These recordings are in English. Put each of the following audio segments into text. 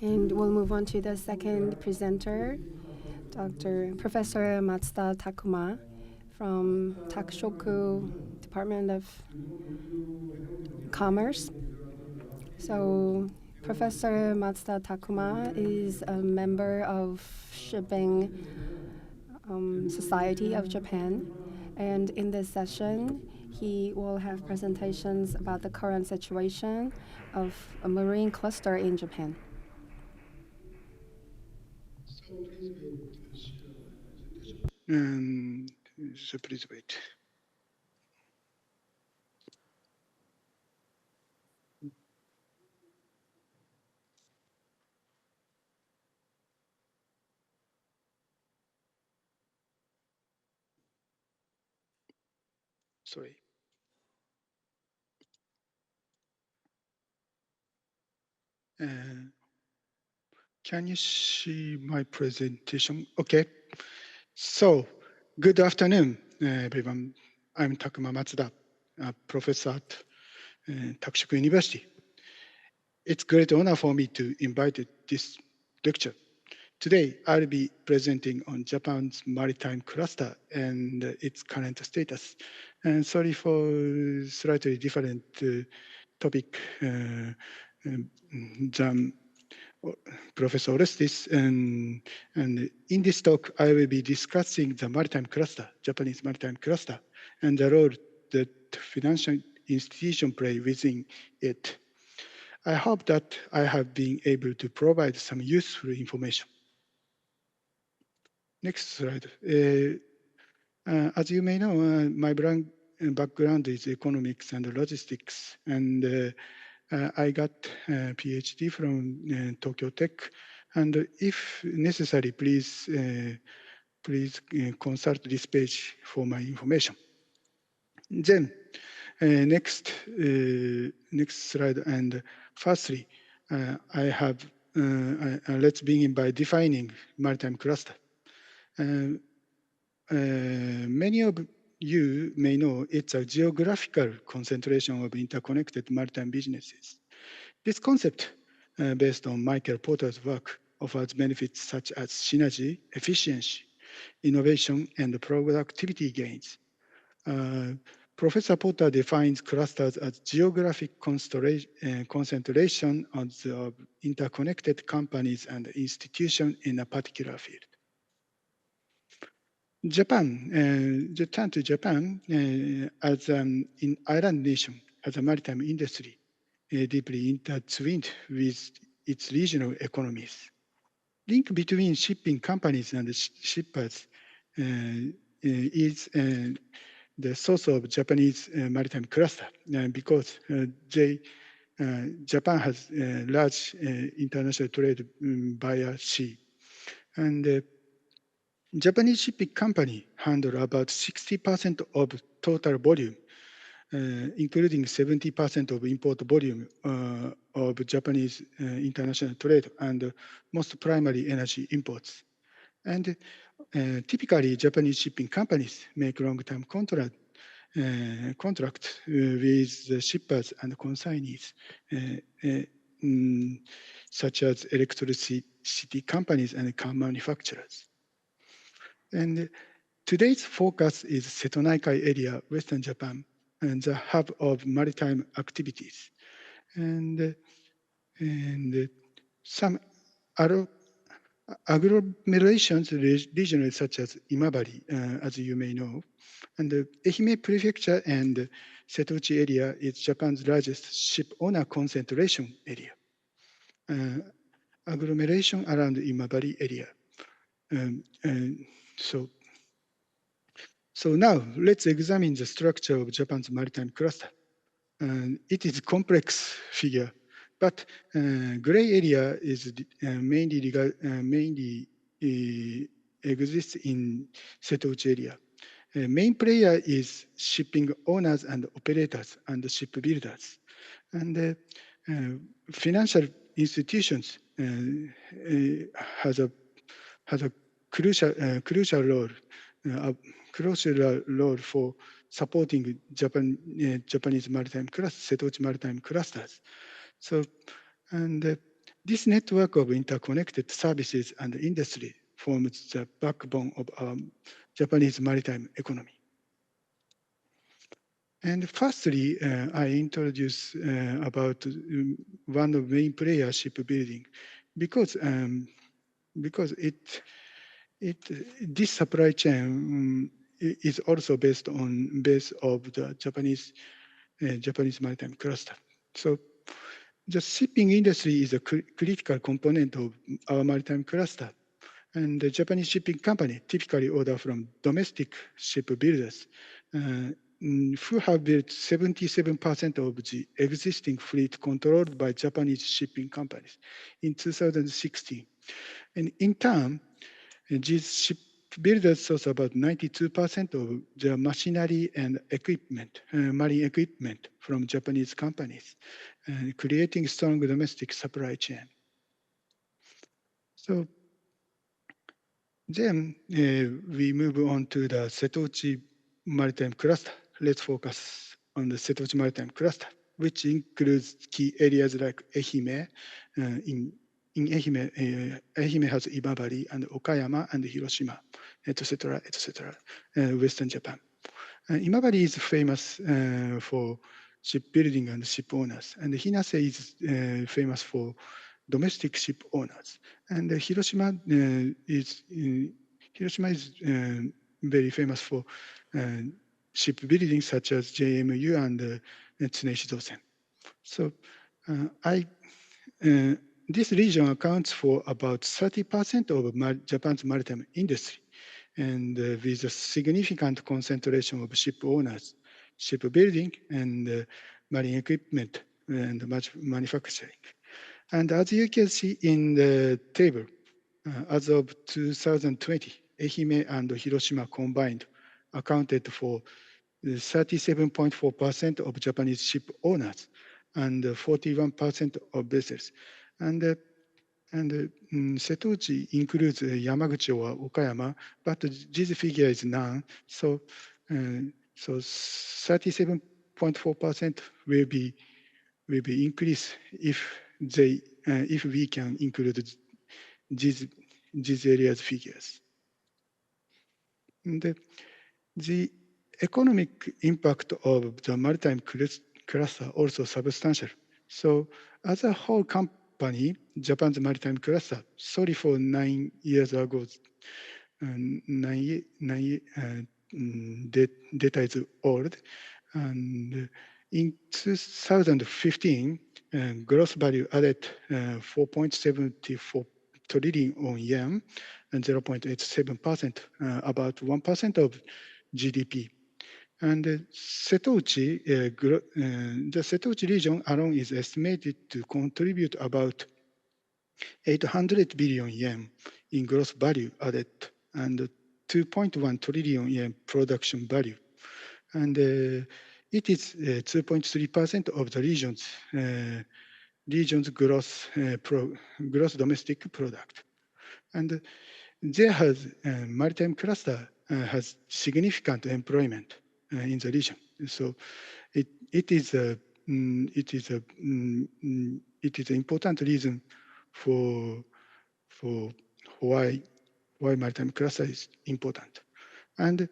And we'll move on to the second presenter, Professor Matsuda Takuma from Takushoku Department of Commerce. So Professor Matsuda Takuma is a member of Shipping Society of Japan. And in this session, he will have presentations about the current situation of a marine cluster in Japan. So please wait. Sorry. Can you see my presentation? Okay. So, good afternoon, everyone. I'm Takuma Matsuda, a professor at Takushoku University. It's a great honor for me to invite this lecture. Today, I'll be presenting on Japan's maritime cluster and its current status. And sorry for slightly different topic than Professor Orestes. And in this talk, I will be discussing the maritime cluster, Japanese maritime cluster, and the role that financial institutions play within it. I hope that I have been able to provide some useful information. Next slide. As you may know, my background is economics and logistics, and I got a Ph.D. from Tokyo Tech. And if necessary, please consult this page for my information. Then, next slide. And firstly, let's begin by defining maritime cluster. Many of you may know it's a geographical concentration of interconnected maritime businesses. This concept, based on Michael Porter's work, offers benefits such as synergy, efficiency, innovation, and productivity gains. Professor Porter defines clusters as geographic concentration of interconnected companies and institutions in a particular field. Japan, as an island nation, has a maritime industry deeply intertwined with its regional economies. Link between shipping companies and shippers is the source of Japanese maritime cluster because Japan has large international trade via sea. And Japanese shipping company handle about 60% of total volume, including 70% of import volume of Japanese international trade and most primary energy imports. And typically, Japanese shipping companies make long-term contracts with the shippers and consignees, such as electricity companies and car manufacturers. And today's focus is Seto Naikai area, Western Japan, and the hub of maritime activities. And some agglomerations regionally, such as Imabari, as you may know. And the Ehime Prefecture and Setouchi area is Japan's largest ship owner concentration area. Agglomeration around Imabari area. So now let's examine the structure of Japan's maritime cluster. It is a complex figure, but gray area is mainly exists in Setouchi area. Main player is shipping owners and operators and shipbuilders. And financial institutions has a crucial role for supporting Japanese maritime clusters, Setouchi maritime clusters. So, and This network of interconnected services and industry forms the backbone of our Japanese maritime economy. And firstly, I introduce about one of main player shipbuilding because this supply chain is also based on base of the Japanese maritime cluster. So the shipping industry is a critical component of our maritime cluster. And the Japanese shipping company typically order from domestic shipbuilders who have built 77% of the existing fleet controlled by Japanese shipping companies in 2016. And in turn, these shipbuilders source about 92% of the machinery and equipment, marine equipment from Japanese companies, creating strong domestic supply chain. So then we move on to the Setouchi Maritime Cluster. Let's focus on the Setouchi Maritime Cluster, which includes key areas like Ehime. In Ehime, Ehime has Imabari and Okayama and Hiroshima, etc., etc., Western Japan. Imabari is famous for shipbuilding and ship owners, and Hinase is famous for domestic ship owners. And Hiroshima is very famous for shipbuilding such as JMU and Tsuneshi Dosen. So this region accounts for about 30% of Japan's maritime industry, and with a significant concentration of ship owners, shipbuilding, and marine equipment and manufacturing. And as you can see in the table, as of 2020, Ehime and Hiroshima combined accounted for 37.4% of Japanese ship owners and 41% of vessels. And Setouchi includes Yamaguchi or Okayama, but this figure is none. So 37.4% will be increased if we can include these areas figures. And the economic impact of the maritime cluster also substantial. So as a whole company, Japan's maritime cluster, sorry for 9 years ago, data is old. And in 2015, gross value added 4.74 trillion yen and 0.87%, about 1% of GDP. And the Setouchi region alone is estimated to contribute about 800 billion yen in gross value added and 2.1 trillion yen production value. And it is 2.3% of the region's gross domestic product. And there has maritime cluster has significant employment in the region. So it is an important reason for why maritime cluster is important. And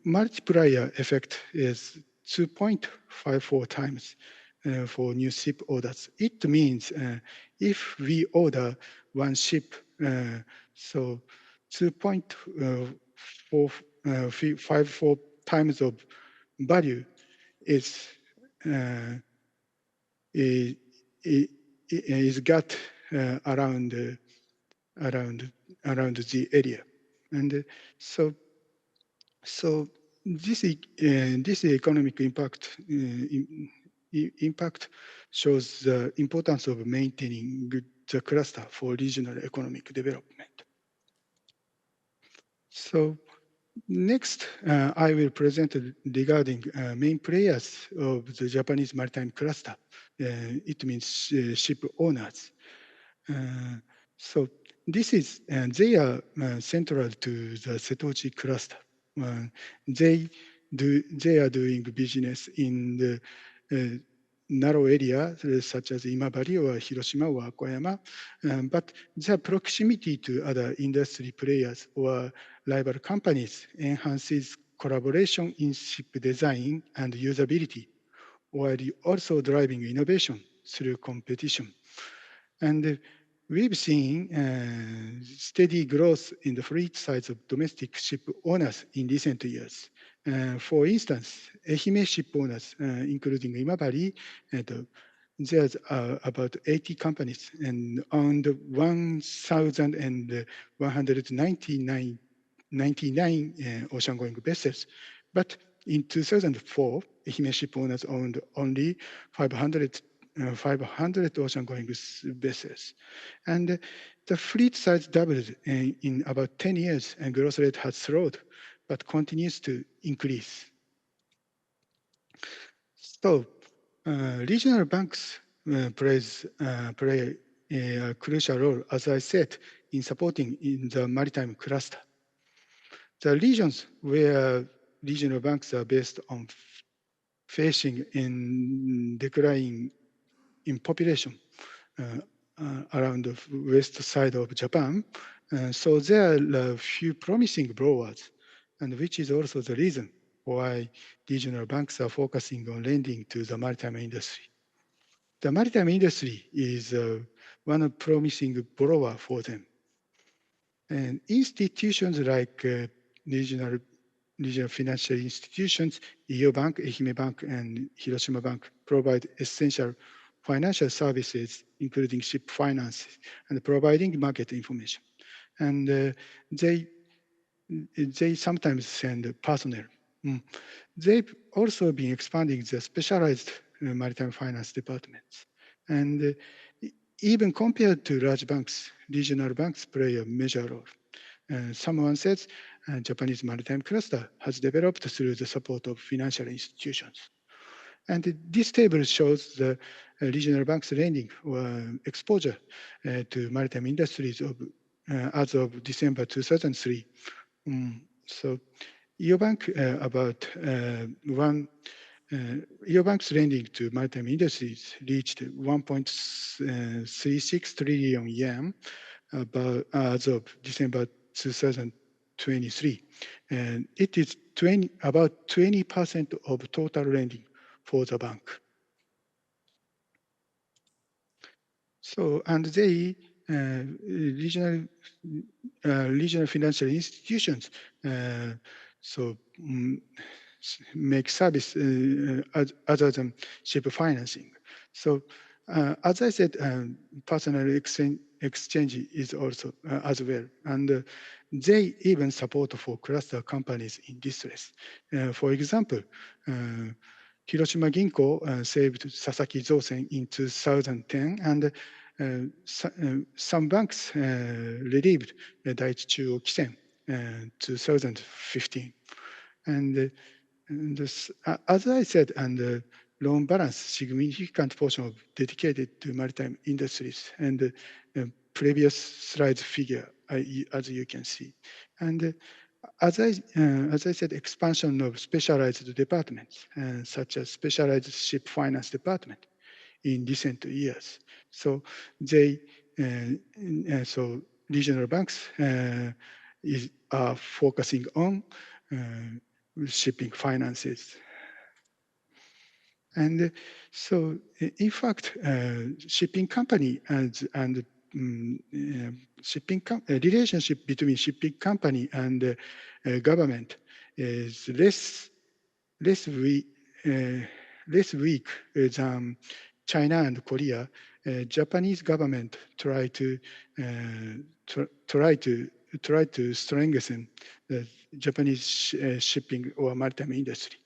multiplier effect is 2.54 times for new ship orders. It means if we order one ship, so 2.54 times of value is got around the area, and so this economic impact shows the importance of maintaining the cluster for regional economic development. So next, I will present regarding main players of the Japanese maritime cluster. It means ship owners. So this is, they are central to the Setouchi cluster. They are doing business in the narrow area such as Imabari or Hiroshima or Koyama, but their proximity to other industry players or rival companies enhances collaboration in ship design and usability, while also driving innovation through competition. And we've seen steady growth in the fleet size of domestic ship owners in recent years. For instance, Ehime ship owners, including Imabari, there's about 80 companies and owned 1,199 ocean-going vessels. But in 2004, Ehime ship owners owned only 500 ocean-going vessels. And the fleet size doubled in about 10 years, and growth rate has slowed, but continues to increase. So, regional banks play a crucial role, as I said, in supporting in the maritime cluster. The regions where regional banks are based on facing in decline in population around the west side of Japan. So there are a few promising growers, and which is also the reason why regional banks are focusing on lending to the maritime industry. The maritime industry is one promising borrower for them. And institutions like regional financial institutions, Iyo Bank, Ehime Bank, and Hiroshima Bank provide essential financial services, including ship finance and providing market information. And they sometimes send personnel. They've also been expanding the specialized maritime finance departments. And even compared to large banks, regional banks play a major role. Someone says Japanese maritime cluster has developed through the support of financial institutions. And this table shows the regional banks' lending or exposure to maritime industries as of December 2003. So EOBank EOBank's lending to maritime industries reached 1.36 trillion yen as of December 2023. And it is about 20% of total lending for the bank. So, and they, regional financial institutions, make service other than ship financing. So, as I said, personal exchange is also as well, and they even support for cluster companies in distress. For example, Hiroshima Ginko saved Sasaki Zosen in 2010, and some banks relieved Daiichi Chuo Kisen in 2015. And this, as I said, and loan balance, significant portion of dedicated to maritime industries, and previous slide figure, as you can see. And as I said, expansion of specialized departments, such as specialized ship finance department in recent years. So they, so regional banks are focusing on shipping finances. And so, in fact, shipping company and relationship between shipping company and government is less weak than China and Korea. Japanese government try to strengthen the Japanese shipping or maritime industry.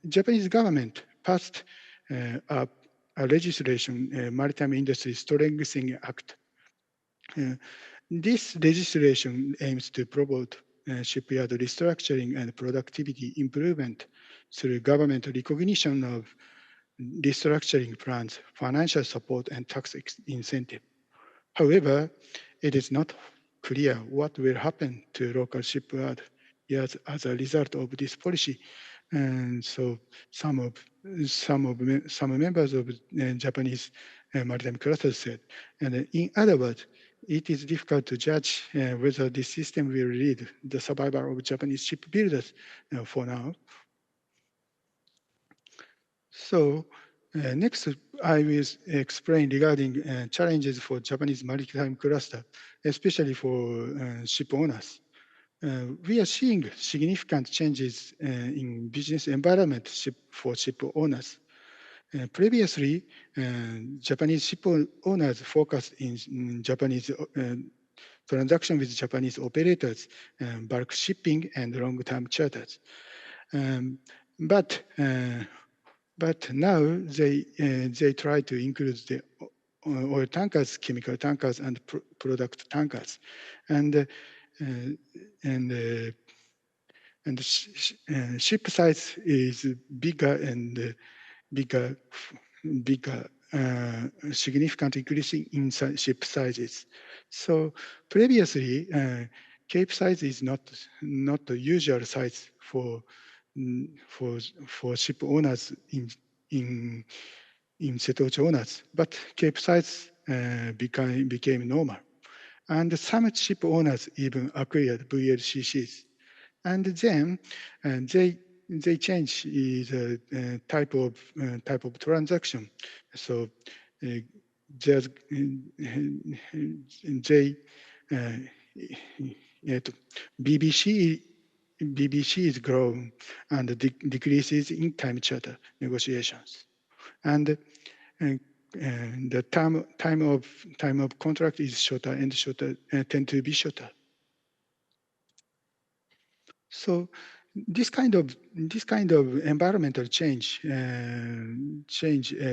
Japanese government passed a legislation, Maritime Industry Strengthening Act. This legislation aims to promote shipyard restructuring and productivity improvement through government recognition of restructuring plans, financial support, and tax incentive. However, it is not clear what will happen to local shipyard yards as a result of this policy. And so some members of Japanese maritime cluster said, and in other words, it is difficult to judge whether this system will lead the survival of Japanese shipbuilders for now. So next, I will explain regarding challenges for Japanese maritime cluster, especially for ship owners. We are seeing significant changes in business environment for ship owners. Previously, Japanese ship owners focused in Japanese transaction with Japanese operators, bulk shipping, and long-term charters. Um, but now they try to include the oil tankers, chemical tankers, and product tankers, and ship size is bigger and bigger, significant increase in ship sizes. So previously, cape size is not the usual size for ship owners in Setouchi owners, but cape size became normal. And some ship owners even acquired VLCCs. And then they change the type of transaction. So there's they BBC is growing and decreases in time charter negotiations, and the time of contract is shorter and shorter, tend to be shorter. So this kind of environmental change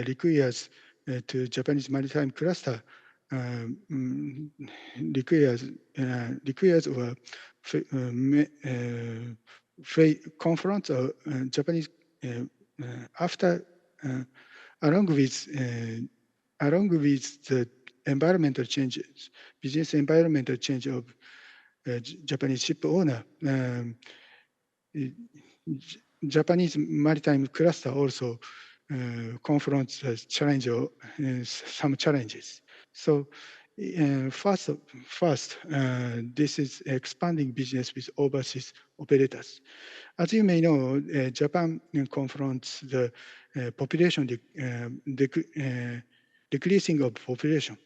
requires to Japanese maritime cluster requires or confront Japanese after along with the environmental changes, business environmental change of Japanese ship owner. Japanese maritime cluster also confronts the challenge of some challenges. So first, this is expanding business with overseas operators. As you may know, Japan confronts the population decreasing of population,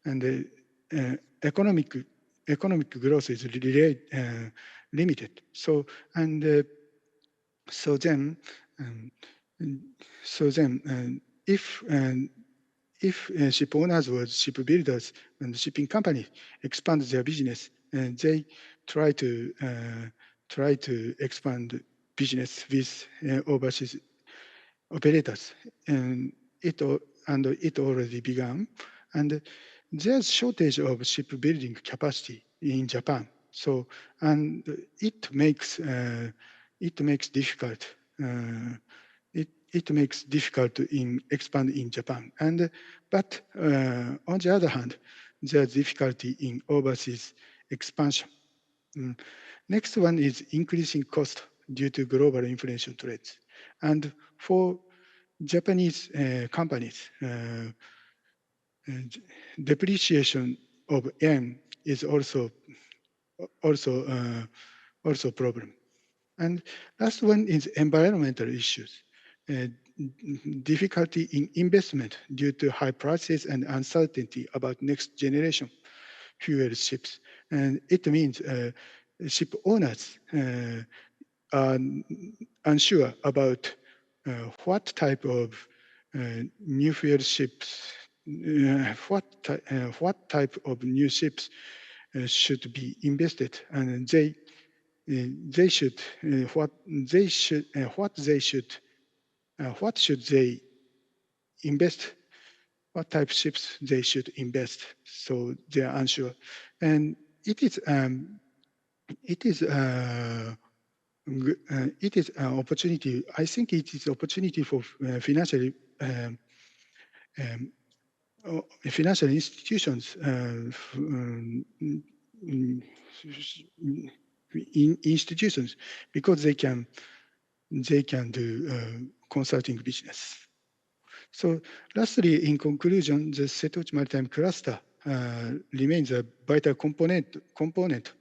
and the economic growth is really limited. So then if ship owners or ship builders and shipping companies expand their business, and they try to expand business with overseas operators, and it already began, and there's shortage of shipbuilding capacity in Japan. So and it makes difficult. It makes difficult to expand in Japan. But on the other hand, there's difficulty in overseas expansion. Next one is increasing cost due to global inflation trends. And for Japanese companies, depreciation of yen is also a problem. And last one is environmental issues. Difficulty in investment due to high prices and uncertainty about next generation fuel ships. And it means ship owners are unsure about what type of new fuel ships, what type of new ships should be invested, and what should they invest, what type of ships they should invest. So they are unsure, and it is an opportunity. I think it is opportunity for financial institutions, institutions, because they can they can do consulting business. So lastly, in conclusion, the Seto Maritime Cluster remains a vital component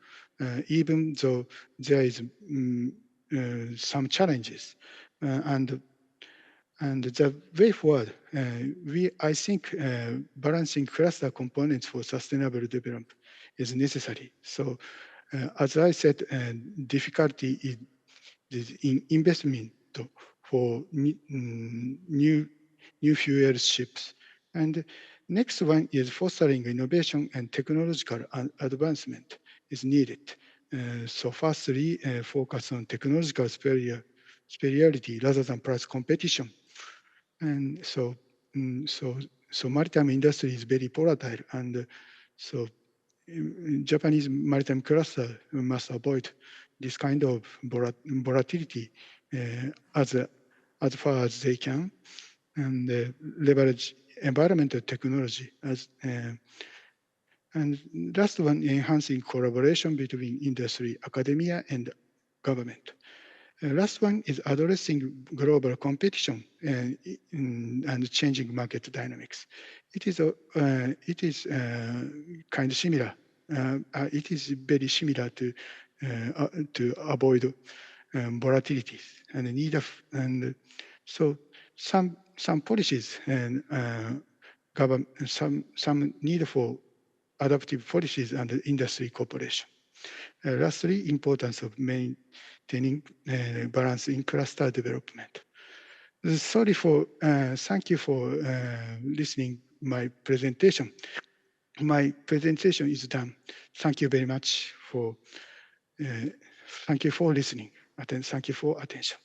even though there is some challenges. And the way forward, I think balancing cluster components for sustainable development is necessary. So as I said, difficulty is in investment for new fuel ships. And next one is fostering innovation and technological advancement is needed. So firstly, focus on technological superiority rather than price competition. And so maritime industry is very volatile, and so Japanese maritime cluster must avoid this kind of volatility as far as they can, and leverage environmental technology and last one, enhancing collaboration between industry, academia, and government. Last one is addressing global competition and changing market dynamics. It is kind of similar. It is very similar to avoid volatilities and the need of and so some policies and some need for adaptive policies and industry cooperation. Lastly, importance of maintaining balance in cluster development. Thank you for listening my presentation. My presentation is done. Thank you very much thank you for listening. Thank you for attention.